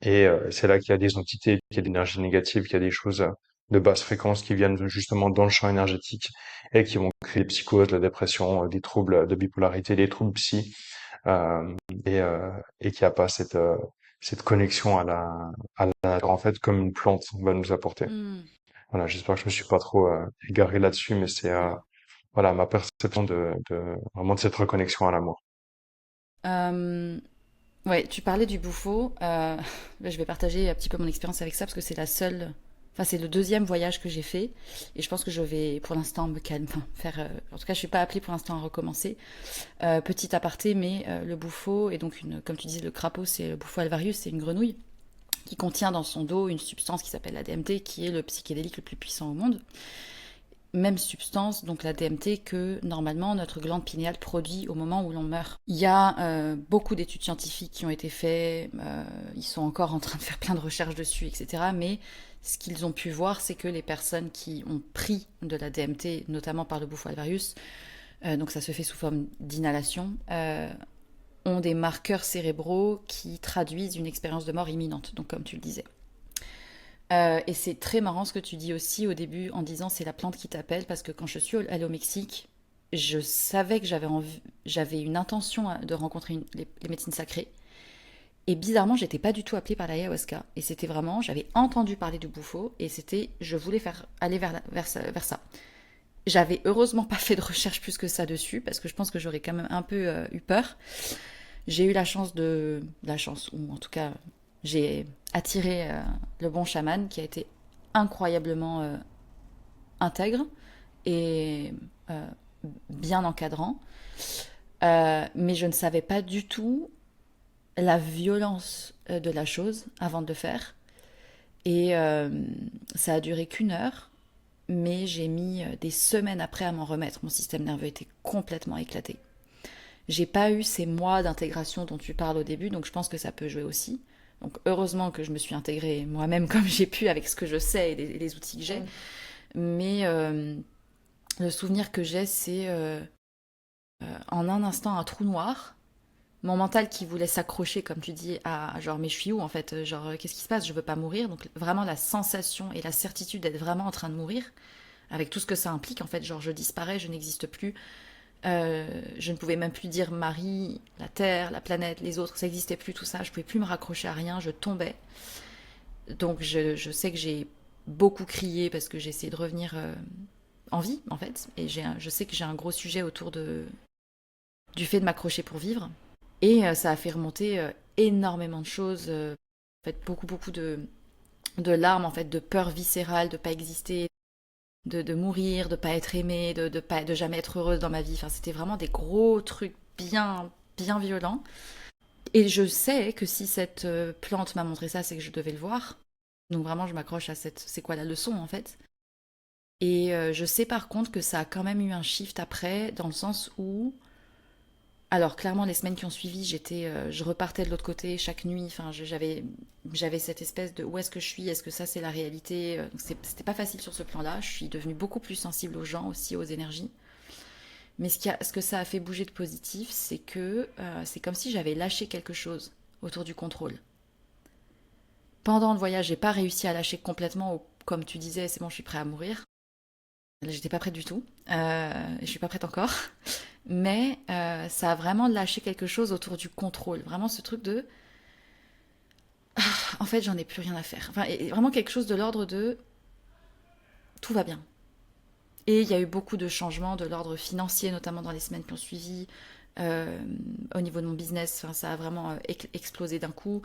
et c'est là qu'il y a des entités, qu'il y a de l'énergie négative, qu'il y a des choses de basse fréquence qui viennent justement dans le champ énergétique et qui vont créer des psychoses, la dépression, des troubles de bipolarité, des troubles psy, euh, et qu'il n'y a pas cette connexion à la nature, en fait, comme une plante va nous apporter. Hmm. Voilà, j'espère que je me suis pas trop égaré là-dessus, mais c'est Non. voilà ma perception de vraiment de cette reconnexion à l'amour. Euh, ouais, tu parlais du bouffon. Je vais partager un petit peu mon expérience avec ça parce que c'est la seule. Enfin, c'est le deuxième voyage que j'ai fait et je pense que je vais pour l'instant me calmer, enfin, faire. En tout cas, je suis pas appelée pour l'instant à recommencer. Petit aparté, mais le bouffon et donc comme tu dis, le crapaud, c'est le bouffon alvarius, c'est une grenouille qui contient dans son dos une substance qui s'appelle la DMT, qui est le psychédélique le plus puissant au monde. Même substance, donc la DMT, que normalement notre glande pinéale produit au moment où l'on meurt. Il y a beaucoup d'études scientifiques qui ont été faites, ils sont encore en train de faire plein de recherches dessus, etc. Mais ce qu'ils ont pu voir, c'est que les personnes qui ont pris de la DMT, notamment par le Bufo alvarius, donc ça se fait sous forme d'inhalation, ont des marqueurs cérébraux qui traduisent une expérience de mort imminente, donc comme tu le disais. Et c'est très marrant ce que tu dis aussi au début en disant c'est la plante qui t'appelle parce que quand je suis allée au Mexique, je savais que j'avais une intention de rencontrer les médecines sacrées. Et bizarrement, j'étais pas du tout appelée par l'ayahuasca. Et c'était vraiment, j'avais entendu parler du bouffo et c'était, je voulais aller vers ça. J'avais heureusement pas fait de recherche plus que ça dessus parce que je pense que j'aurais quand même un peu eu peur. J'ai eu la chance, ou en tout cas, j'ai attiré le bon chaman qui a été incroyablement intègre et euh, bien encadrant. Mais je ne savais pas du tout la violence de la chose avant de le faire. Et ça a duré qu'une heure, mais j'ai mis des semaines après à m'en remettre. Mon système nerveux était complètement éclaté. J'ai pas eu ces mois d'intégration dont tu parles au début, donc je pense que ça peut jouer aussi. Donc heureusement que je me suis intégrée moi-même comme j'ai pu avec ce que je sais et les outils que j'ai. Mais le souvenir que j'ai, c'est en un instant un trou noir. Mon mental qui voulait s'accrocher, comme tu dis, à genre, mais je suis où en fait? Genre, qu'est-ce qui se passe? Je veux pas mourir. Donc vraiment la sensation et la certitude d'être vraiment en train de mourir, avec tout ce que ça implique en fait. Genre, je disparais, je n'existe plus. Je ne pouvais même plus dire Marie, la Terre, la planète, les autres, ça n'existait plus tout ça. Je pouvais plus me raccrocher à rien, je tombais. Donc je sais que j'ai beaucoup crié parce que j'ai essayé de revenir en vie en fait. Et je sais que j'ai un gros sujet autour du fait de m'accrocher pour vivre. Et ça a fait remonter énormément de choses. En fait, beaucoup de larmes, en fait, de peur viscérale de pas exister, de mourir, de pas être aimée, de jamais être heureuse dans ma vie. Enfin, c'était vraiment des gros trucs bien violents. Et je sais que si cette plante m'a montré ça, c'est que je devais le voir. Donc vraiment, je m'accroche à c'est quoi la leçon en fait. Et je sais par contre que ça a quand même eu un shift après, dans le sens où, alors clairement les semaines qui ont suivi, je repartais de l'autre côté chaque nuit. Enfin, j'avais cette espèce de où est-ce que je suis, est-ce que ça c'est la réalité. Donc c'était pas facile sur ce plan-là. Je suis devenue beaucoup plus sensible aux gens aussi, aux énergies. Mais ce que ça a fait bouger de positif, c'est que c'est comme si j'avais lâché quelque chose autour du contrôle. Pendant le voyage, j'ai pas réussi à lâcher complètement. Comme tu disais, c'est bon, je suis prêt à mourir. Là, j'étais pas prête du tout. Je suis pas prête encore. Mais ça a vraiment lâché quelque chose autour du contrôle. Vraiment ce truc de, en fait, j'en ai plus rien à faire. Enfin, et vraiment quelque chose de l'ordre de, tout va bien. Et il y a eu beaucoup de changements de l'ordre financier, notamment dans les semaines qui ont suivi. Euh, Au niveau de mon business, enfin, ça a vraiment explosé d'un coup,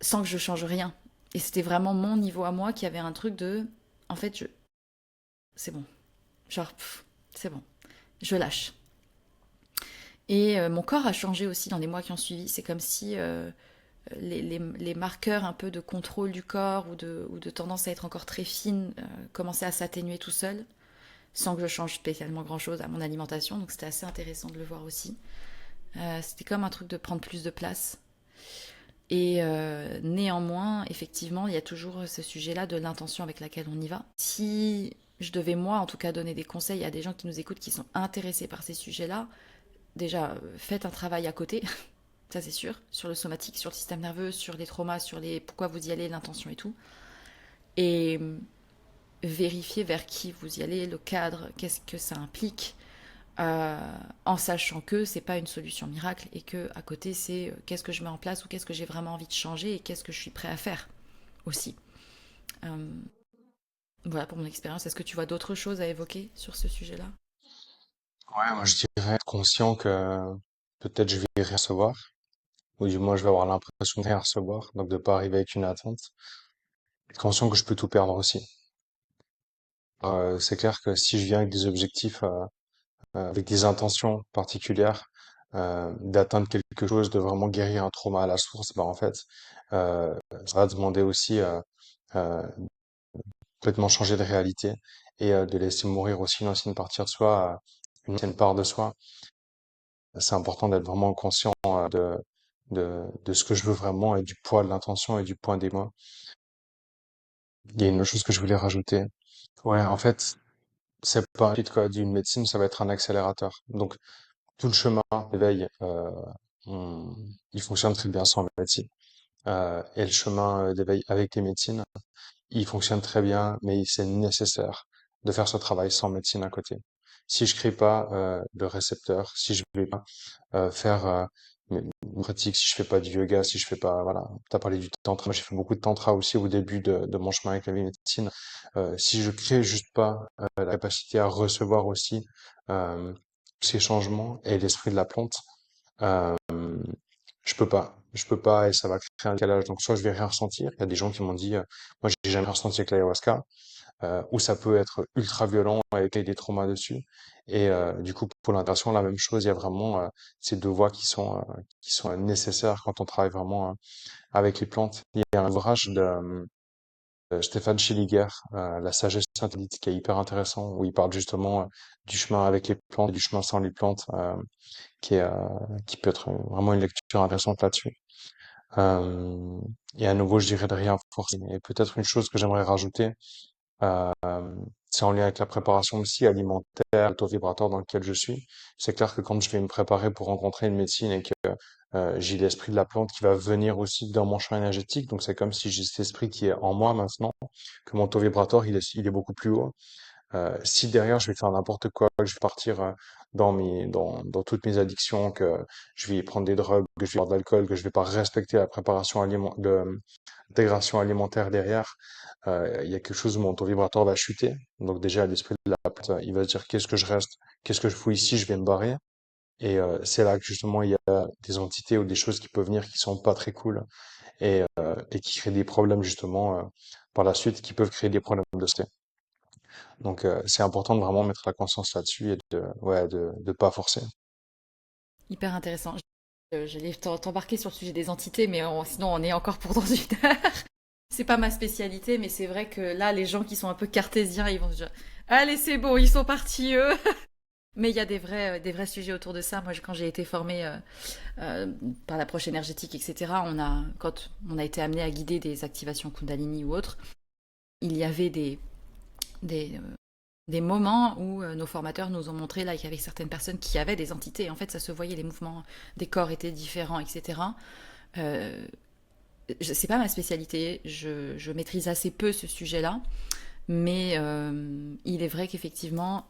sans que je change rien. Et c'était vraiment mon niveau à moi qui avait un truc de, en fait, c'est bon. Genre, c'est bon. Je lâche. Et mon corps a changé aussi dans les mois qui ont suivi. C'est comme si les marqueurs un peu de contrôle du corps ou de tendance à être encore très fine commençaient à s'atténuer tout seul, sans que je change spécialement grand-chose à mon alimentation. Donc c'était assez intéressant de le voir aussi. C'était comme un truc de prendre plus de place. Et néanmoins, effectivement, il y a toujours ce sujet-là de l'intention avec laquelle on y va. Si je devais, moi, en tout cas, donner des conseils à des gens qui nous écoutent, qui sont intéressés par ces sujets-là, déjà, faites un travail à côté, ça c'est sûr, sur le somatique, sur le système nerveux, sur les traumas, sur les pourquoi vous y allez, l'intention et tout. Et vérifiez vers qui vous y allez, le cadre, qu'est-ce que ça implique, en sachant que c'est pas une solution miracle et que à côté c'est qu'est-ce que je mets en place ou qu'est-ce que j'ai vraiment envie de changer et qu'est-ce que je suis prêt à faire aussi. Euh, voilà pour mon expérience. Est-ce que tu vois d'autres choses à évoquer sur ce sujet-là? Ouais, moi je dirais être conscient que peut-être je vais rien recevoir, ou du moins je vais avoir l'impression de rien recevoir, donc de pas arriver avec une attente. Être conscient que je peux tout perdre aussi. C'est clair que si je viens avec des objectifs, avec des intentions particulières, d'atteindre quelque chose, de vraiment guérir un trauma à la source, bah en fait, ça va demander aussi euh, complètement changer de réalité et de laisser mourir aussi une ancienne partie de soi, une ancienne part de soi. C'est important d'être vraiment conscient de ce que je veux vraiment et du poids de l'intention et du poids des mots. Il y a une autre chose que je voulais rajouter. Ouais, en fait, c'est pas un cheat code d'une médecine, ça va être un accélérateur. Donc, tout le chemin d'éveil, on- il fonctionne très bien sans médecine. Et le chemin d'éveil avec les médecines, il fonctionne très bien, mais c'est nécessaire de faire ce travail sans médecine à côté. Si je crée pas de récepteur, si je vais pas faire une pratique, si je fais pas du yoga, si je fais pas, voilà, t'as parlé du tantra, moi j'ai fait beaucoup de tantra aussi au début de mon chemin avec la médecine. Si je crée juste pas la capacité à recevoir aussi euh, ces changements et l'esprit de la plante, euh, je peux pas et ça va créer un décalage. Donc soit je vais rien ressentir. Il y a des gens qui m'ont dit, moi j'ai jamais ressenti avec l'ayahuasca, ou ça peut être ultra violent avec des traumas dessus. Et du coup pour l'interaction la même chose. Il y a vraiment ces deux voies qui sont nécessaires quand on travaille vraiment avec les plantes. Il y a un ouvrage de Stéphane Schilliger, La sagesse synthétique, qui est hyper intéressant, où il parle justement du chemin avec les plantes, et du chemin sans les plantes, qui est qui peut être vraiment une lecture intéressante là-dessus. Euh, et à nouveau, je dirais de rien forcer. Et peut-être une chose que j'aimerais rajouter, euh, c'est en lien avec la préparation aussi alimentaire, auto-vibratoire dans lequel je suis. C'est clair que quand je vais me préparer pour rencontrer une médecine et que j'ai l'esprit de la plante qui va venir aussi dans mon champ énergétique, donc c'est comme si j'ai cet esprit qui est en moi maintenant, que mon taux vibratoire il est beaucoup plus haut. Si derrière je vais faire n'importe quoi, que je vais partir dans toutes mes addictions, que je vais prendre des drogues, que je vais boire de l'alcool, que je vais pas respecter la préparation l'intégration alimentaire derrière, il y a quelque chose où mon taux vibratoire va chuter. Donc déjà l'esprit de la plante, il va se dire qu'est-ce que je reste, qu'est-ce que je fous ici, je vais me barrer. Et c'est là que justement il y a des entités ou des choses qui peuvent venir qui sont pas très cool et qui créent des problèmes justement par la suite, qui peuvent créer des problèmes de santé. Donc c'est important de vraiment mettre la conscience là-dessus et de pas forcer. Hyper intéressant. J'allais t'embarquer sur le sujet des entités, mais sinon on est encore pour dans une heure. C'est pas ma spécialité, mais c'est vrai que là, les gens qui sont un peu cartésiens, ils vont se dire, allez, c'est bon, ils sont partis, eux. Mais il y a des vrais sujets autour de ça. Moi, quand j'ai été formée par l'approche énergétique, etc., quand on a été amené à guider des activations Kundalini ou autres, il y avait des, euh, des moments où nos formateurs nous ont montré là qu'il y avait certaines personnes qui avaient des entités. En fait, ça se voyait, les mouvements des corps étaient différents, etc. Euh, c'est pas ma spécialité, je maîtrise assez peu ce sujet-là, mais il est vrai qu'effectivement,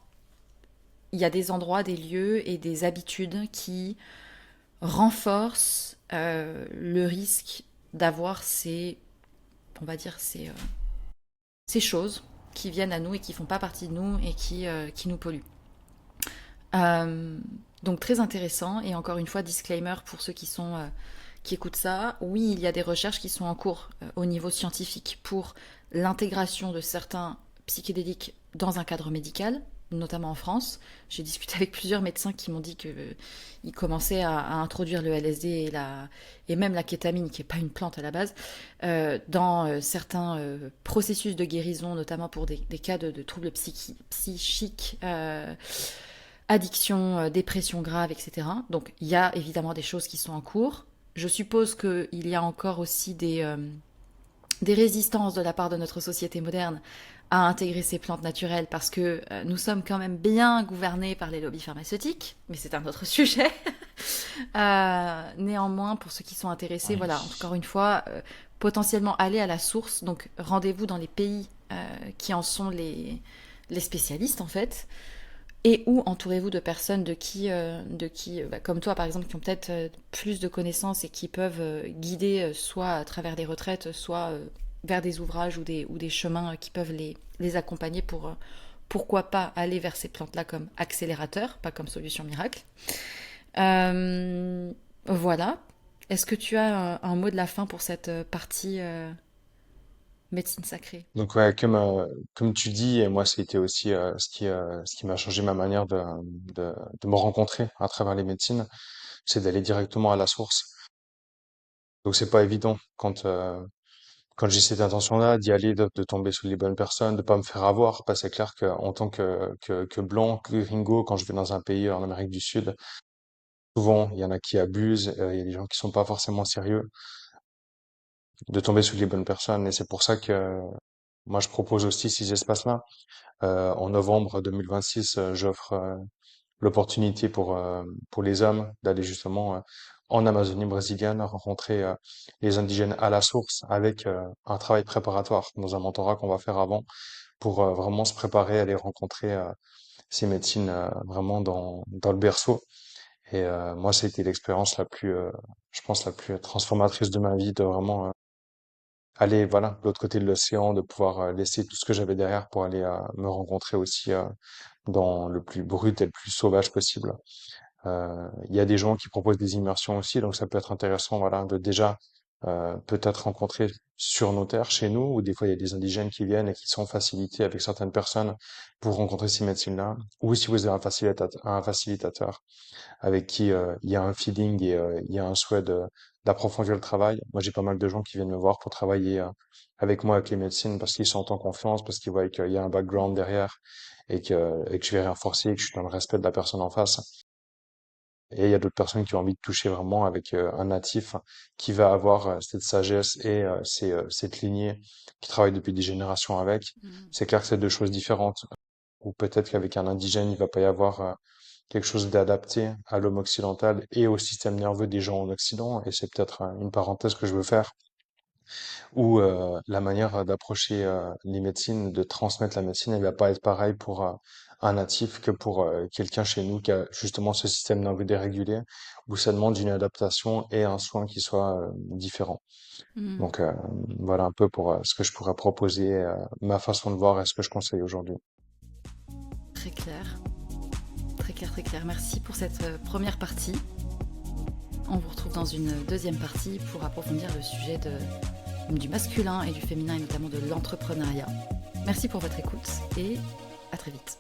il y a des endroits, des lieux et des habitudes qui renforcent le risque d'avoir on va dire, ces choses qui viennent à nous et qui font pas partie de nous et qui nous polluent. Euh, donc très intéressant et encore une fois disclaimer pour ceux qui écoutent ça. Oui, il y a des recherches qui sont en cours au niveau scientifique pour l'intégration de certains psychédéliques dans un cadre médical, notamment en France. J'ai discuté avec plusieurs médecins qui m'ont dit qu'ils commençaient à introduire le LSD et même la kétamine, qui n'est pas une plante à la base, dans certains processus de guérison, notamment pour des cas de troubles psychiques, addiction, dépression grave, etc. Donc il y a évidemment des choses qui sont en cours. Je suppose qu'il y a encore aussi des résistances de la part de notre société moderne à intégrer ces plantes naturelles parce que nous sommes quand même bien gouvernés par les lobbies pharmaceutiques, mais c'est un autre sujet. Néanmoins, pour ceux qui sont intéressés, Oui. voilà, encore une fois, potentiellement aller à la source. Donc rendez-vous dans les pays qui en sont les spécialistes en fait. Et ou entourez-vous de personnes comme toi par exemple, qui ont peut-être plus de connaissances et qui peuvent guider soit à travers des retraites, soit vers des ouvrages ou des chemins qui peuvent les accompagner pour, pourquoi pas, aller vers ces plantes-là comme accélérateur, pas comme solution miracle. Voilà. Est-ce que tu as un mot de la fin pour cette partie médecine sacrée? Donc ouais, comme tu dis, et moi c'était aussi ce qui m'a changé ma manière de me rencontrer à travers les médecines, c'est d'aller directement à la source. Donc c'est pas évident quand j'ai cette intention-là d'y aller, de tomber sur les bonnes personnes, de pas me faire avoir, parce que c'est clair qu'en tant que blanc, que gringo, quand je vais dans un pays en Amérique du Sud, souvent il y en a qui abusent, il y a des gens qui sont pas forcément sérieux, de tomber sur les bonnes personnes, et c'est pour ça que moi je propose aussi ces espaces-là. En novembre 2026, j'offre l'opportunité pour les hommes d'aller justement en Amazonie brésilienne rencontrer les indigènes à la source avec un travail préparatoire dans un mentorat qu'on va faire avant pour vraiment se préparer à aller rencontrer ces médecines vraiment dans le berceau. Et moi, c'était l'expérience la plus, je pense, la plus transformatrice de ma vie, de vraiment aller, voilà, de l'autre côté de l'océan, de pouvoir laisser tout ce que j'avais derrière pour aller me rencontrer aussi dans le plus brut et le plus sauvage possible. Il y a des gens qui proposent des immersions aussi, donc ça peut être intéressant, voilà, de déjà peut-être rencontrer sur nos terres, chez nous, ou des fois il y a des indigènes qui viennent et qui sont facilités avec certaines personnes pour rencontrer ces médecines-là, ou si vous avez un facilitateur avec qui il y a un feeling et il y a un souhait d'approfondir le travail. Moi, j'ai pas mal de gens qui viennent me voir pour travailler avec moi avec les médecines parce qu'ils sont en confiance, parce qu'ils voient qu'il y a un background derrière et que je vais rien forcer et que je suis dans le respect de la personne en face. Et il y a d'autres personnes qui ont envie de toucher vraiment avec un natif qui va avoir cette sagesse et cette lignée qui travaille depuis des générations avec. Mm. C'est clair que c'est deux choses différentes. Ou peut-être qu'avec un indigène, il va pas y avoir quelque chose d'adapté à l'homme occidental et au système nerveux des gens en Occident. Et c'est peut-être une parenthèse que je veux faire, où la manière d'approcher les médecines, de transmettre la médecine, elle va pas être pareille pour un natif que pour quelqu'un chez nous qui a justement ce système nerveux dérégulé, où ça demande une adaptation et un soin qui soit différent. Mm. Donc voilà un peu pour ce que je pourrais proposer, ma façon de voir et ce que je conseille aujourd'hui. Très clair. Très clair, très clair. Merci pour cette première partie. On vous retrouve dans une deuxième partie pour approfondir le sujet du masculin et du féminin et notamment de l'entrepreneuriat. Merci pour votre écoute et à très vite.